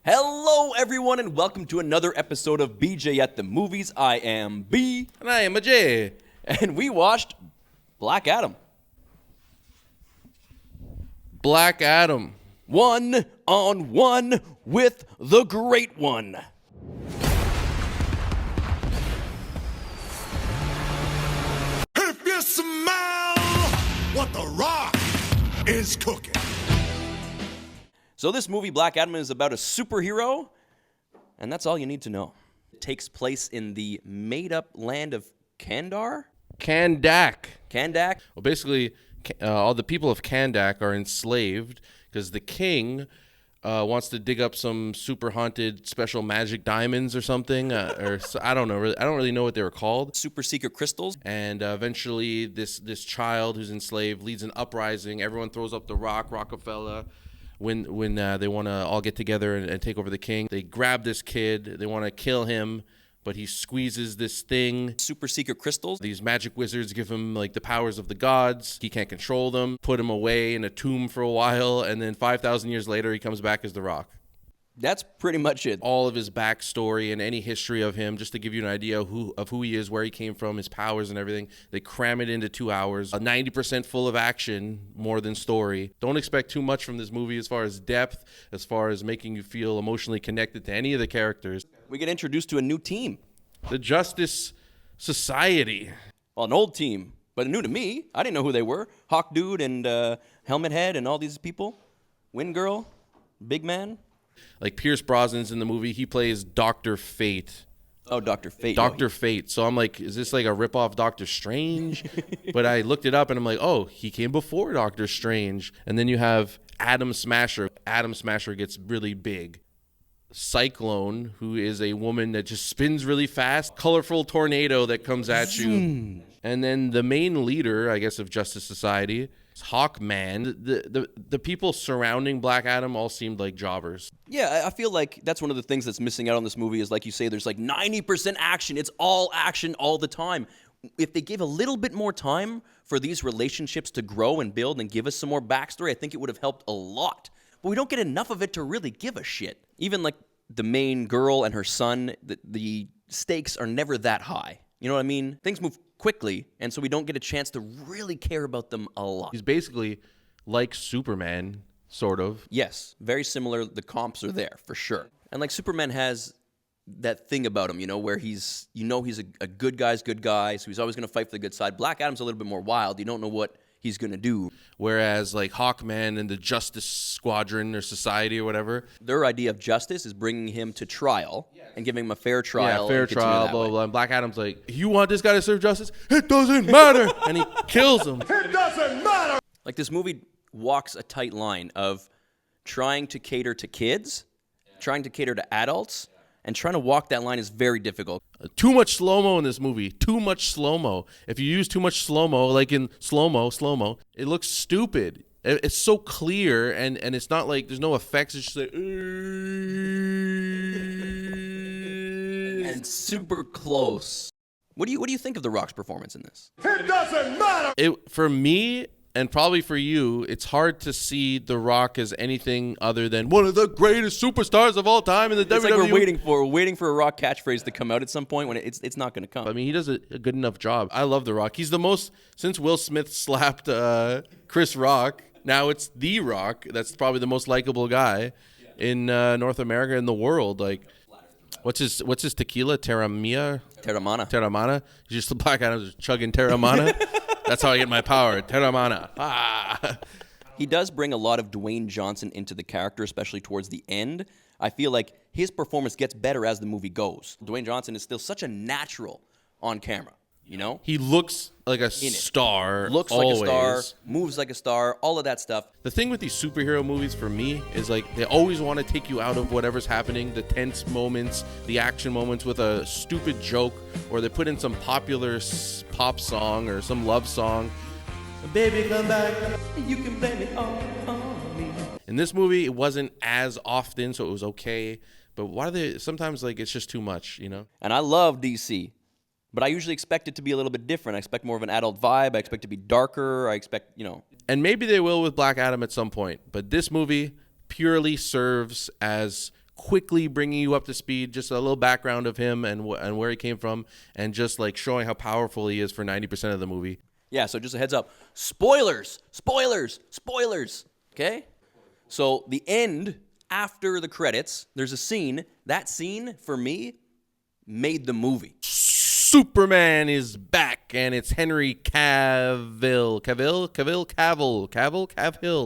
Hello, everyone, and welcome to another episode of BJ at the Movies. I am B, And I am a J. and we watched Black Adam. Black Adam. 1-on-1 with the Great One. If you smell what The Rock is cooking. So this movie, Black Adam, is about a superhero, and that's all you need to know. It takes place in the made-up land of Kandar? Kandak. Kandak? Well, basically, all the people of Kandak are enslaved because the king wants to dig up some super haunted special magic diamonds or something. I don't know. I don't really know what they were called. Super secret crystals? And eventually, this child who's enslaved leads an uprising. Everyone throws up the rock, Rockefeller. When they want to all get together and take over the king, they grab this kid. They want to kill him, but he squeezes this thing. Super secret crystals? These magic wizards give him like the powers of the gods. He can't control them. Put him away in a tomb for a while, and then 5,000 years later, he comes back as the Rock. That's pretty much it. All of his backstory and any history of him, just to give you an idea of who he is, where he came from, his powers and everything. They cram it into 2 hours. 90% full of action, more than story. Don't expect too much from this movie as far as depth, as far as making you feel emotionally connected to any of the characters. We get introduced to a new team. The Justice Society. Well, an old team, but new to me. I didn't know who they were. Hawk Dude and Helmet Head and all these people. Wind Girl, Big Man. Like Pierce Brosnan's in the movie. He plays Dr. Fate. Oh, Dr. Fate. Dr. Fate. So I'm like, is this like a ripoff Doctor Strange? But I looked it up and I'm like, oh, he came before Doctor Strange. And then you have Atom Smasher. Atom Smasher gets really big. Cyclone, who is a woman that just spins really fast. Colorful tornado that comes at you. And then the main leader, I guess, of Justice Society is Hawkman. The people surrounding Black Adam all seemed like jobbers. Yeah, I feel like that's one of the things that's missing out on this movie is, like you say, there's like 90% action. It's all action all the time. If they gave a little bit more time for these relationships to grow and build and give us some more backstory, I think it would have helped a lot. But we don't get enough of it to really give a shit. Even like the main girl and her son, the stakes are never that high. You know what I mean? Things move quickly, and so we don't get a chance to really care about them a lot. He's basically like Superman, sort of. Yes, very similar. The comps are there, for sure. And like Superman has that thing about him, where he's a good guy's good guy, so he's always going to fight for the good side. Black Adam's a little bit more wild. You don't know what he's going to do. Whereas like Hawkman and the Justice Squadron or Society or whatever. Their idea of justice is bringing him to trial and giving him a fair trial. Yeah, fair and continue trial, that blah, way. blah, blah. And Black Adam's like, you want this guy to serve justice? It doesn't matter. And he kills him. It doesn't matter. Like this movie walks a tight line of trying to cater to kids, trying to cater to adults, and trying to walk that line is very difficult. Too much slow-mo in this movie. Too much slow-mo. If you use too much slow-mo, like in slow-mo, it looks stupid. It's so clear, and it's not like there's no effects. It's just like... And super close. What do you think of The Rock's performance in this? It doesn't matter. For me, and probably for you, it's hard to see The Rock as anything other than one of the greatest superstars of all time in the WWE. It's like we're waiting for a Rock catchphrase to come out at some point when it's not going to come. I mean, he does a good enough job. I love The Rock. He's the most, since Will Smith slapped Chris Rock, now it's The Rock. That's probably the most likable guy in North America and the world. Like, what's his tequila? Terramana. He's just the Black Adam just chugging Terramana. That's how I get my power. Terramana. Ah. He does bring a lot of Dwayne Johnson into the character, especially towards the end. I feel like his performance gets better as the movie goes. Dwayne Johnson is still such a natural on camera, He looks like a star. Looks always. like a star, moves like a star, all of that stuff. The thing with these superhero movies for me is like they always want to take you out of whatever's happening, the tense moments, the action moments with a stupid joke, or they put in some popular pop song or some love song. Baby, come back. You can blame it on me. In this movie, it wasn't as often, so it was okay. But why do they sometimes like it's just too much, And I love DC. But I usually expect it to be a little bit different. I expect more of an adult vibe. I expect it to be darker. I expect, And maybe they will with Black Adam at some point. But this movie purely serves as quickly bringing you up to speed, just a little background of him and where he came from, and just like showing how powerful he is for 90% of the movie. Yeah, so just a heads up. Spoilers! Spoilers! Spoilers! Okay? So the end, after the credits, there's a scene. That scene, for me, made the movie. Superman is back, and it's Henry Cavill. Cavill.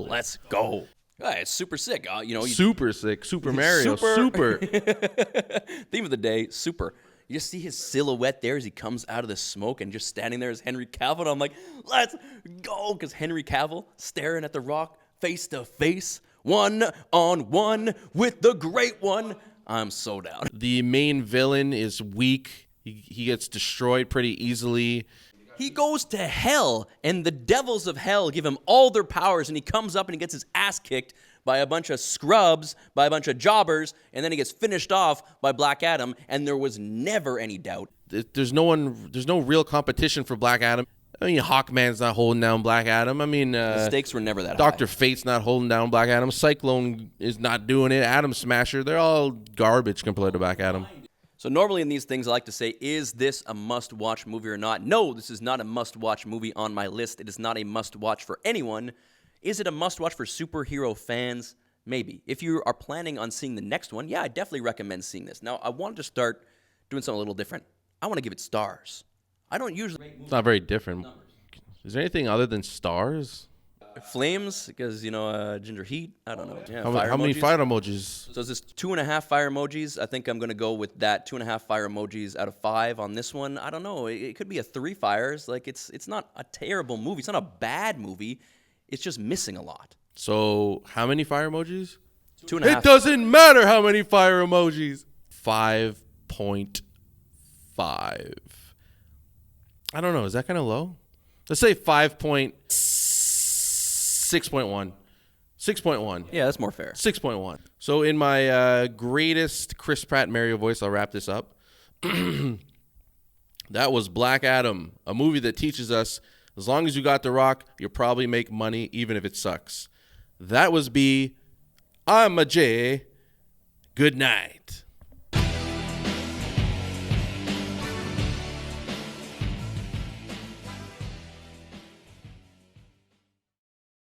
Let's go. Yeah, it's super sick. Super sick. Super Mario. Super. Theme of the day, super. You just see his silhouette there as he comes out of the smoke and just standing there as Henry Cavill. And I'm like, let's go. Because Henry Cavill staring at The Rock face to face, 1-on-1 with the great one. I'm so down. The main villain is weak. He gets destroyed pretty easily. He goes to hell, and the devils of hell give him all their powers, and he comes up and he gets his ass kicked by a bunch of scrubs, by a bunch of jobbers, and then he gets finished off by Black Adam, and there was never any doubt. There's no real competition for Black Adam. I mean, Hawkman's not holding down Black Adam. I mean, The stakes were never that Dr. high. Fate's not holding down Black Adam. Cyclone is not doing it. Atom Smasher, they're all garbage compared to Black Adam. So normally in these things, I like to say, is this a must-watch movie or not? No, this is not a must-watch movie on my list. It is not a must-watch for anyone. Is it a must-watch for superhero fans? Maybe. If you are planning on seeing the next one, yeah, I definitely recommend seeing this. Now, I wanted to start doing something a little different. I want to give it stars. I don't usually... It's not very different. Is there anything other than stars? Flames, because, Ginger Heat. I don't know. Yeah, How many emojis. fire emojis? So is this 2.5 fire emojis? I think I'm going to go with that. 2.5 fire emojis out of 5 on this one. I don't know. It could be a 3 fires. Like, it's not a terrible movie. It's not a bad movie. It's just missing a lot. So how many fire emojis? 2.5. It doesn't matter how many fire emojis. 5.5. I don't know. Is that kind of low? Let's say 6.1. 6.1. Yeah, that's more fair. 6.1. So in my greatest Chris Pratt Mario voice, I'll wrap this up. That was Black Adam, a movie that teaches us as long as you got The Rock, you'll probably make money even if it sucks. That was B. I'm a J. Good night.